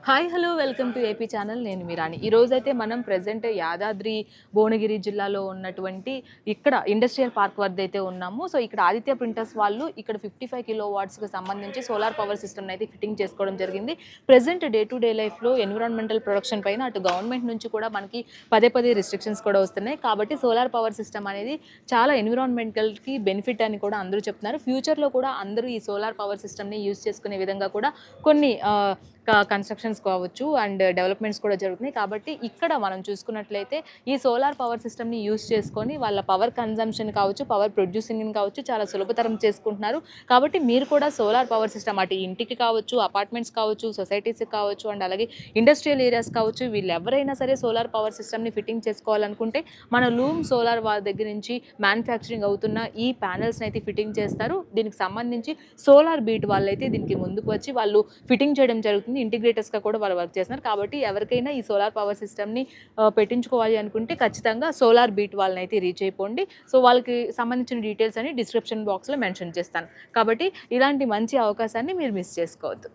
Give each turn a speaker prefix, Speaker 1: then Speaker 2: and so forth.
Speaker 1: Hi hello welcome to AP channel. నేను మీరాని. ఈరోజైతే మనం ప్రజెంట్ యాదాద్రి భువనగిరి జిల్లాలో ఉన్నటువంటి ఇక్కడ ఇండస్ట్రియల్ పార్క్ వద్ద అయితే ఉన్నాము. సో ఇక్కడ ఆదిత్య ప్రింటర్స్ వాళ్ళు ఇక్కడ 55 కిలో వాట్స్కి సంబంధించి సోలార్ పవర్ సిస్టమ్ అయితే ఫిట్టింగ్ చేసుకోవడం జరిగింది. ప్రజెంట్ డే టు డే లైఫ్లో ఎన్విరాన్మెంటల్ ప్రొడక్షన్ పైన అటు గవర్నమెంట్ నుంచి కూడా మనకి పదే రిస్ట్రిక్షన్స్ కూడా వస్తున్నాయి. కాబట్టి సోలార్ పవర్ సిస్టమ్ అనేది చాలా ఎన్విరాన్మెంటల్కి బెనిఫిట్ అని కూడా అందరూ చెప్తున్నారు. ఫ్యూచర్లో కూడా అందరూ ఈ సోలార్ పవర్ సిస్టమ్ని యూజ్ చేసుకునే విధంగా కూడా కొన్ని కన్స్ట్రక్షన్స్ కావచ్చు అండ్ డెవలప్మెంట్స్ కూడా జరుగుతున్నాయి. కాబట్టి ఇక్కడ మనం చూసుకున్నట్లయితే ఈ సోలార్ పవర్ సిస్టమ్ని యూజ్ చేసుకొని వాళ్ళ పవర్ కన్జంప్షన్ కావచ్చు, పవర్ ప్రొడ్యూసింగ్ కావచ్చు చాలా సులభతరం చేసుకుంటున్నారు. కాబట్టి మీరు కూడా సోలార్ పవర్ సిస్టమ్ అటు ఇంటికి కావచ్చు, అపార్ట్మెంట్స్ కావచ్చు, సొసైటీస్కి కావచ్చు అండ్ అలాగే ఇండస్ట్రియల్ ఏరియాస్ కావచ్చు, వీళ్ళు ఎవరైనా సరే సోలార్ పవర్ సిస్టమ్ని ఫిట్టింగ్ చేసుకోవాలనుకుంటే మన లూమ్ సోలార్ వాళ్ళ దగ్గర నుంచి మ్యానుఫ్యాక్చరింగ్ అవుతున్న ఈ ప్యానెల్స్ని అయితే ఫిట్టింగ్ చేస్తారు. దీనికి సంబంధించి సోలార్ బీట్ వాళ్ళైతే దీనికి ముందుకు వచ్చి వాళ్ళు ఫిట్టింగ్ చేయడం జరుగుతుంది. ఇంటిగ్రేటర్స్గా కూడా వాళ్ళు వర్క్ చేస్తున్నారు. కాబట్టి ఎవరికైనా ఈ సోలార్ పవర్ సిస్టమ్ని పెట్టించుకోవాలి అనుకుంటే ఖచ్చితంగా సోలార్ బీట్ వాళ్ళని అయితే రీచ్ అయిపోండి. సో వాళ్ళకి సంబంధించిన డీటెయిల్స్ అని డిస్క్రిప్షన్ బాక్స్లో మెన్షన్ చేస్తాను. కాబట్టి ఇలాంటి మంచి అవకాశాన్ని మీరు మిస్ చేసుకోవద్దు.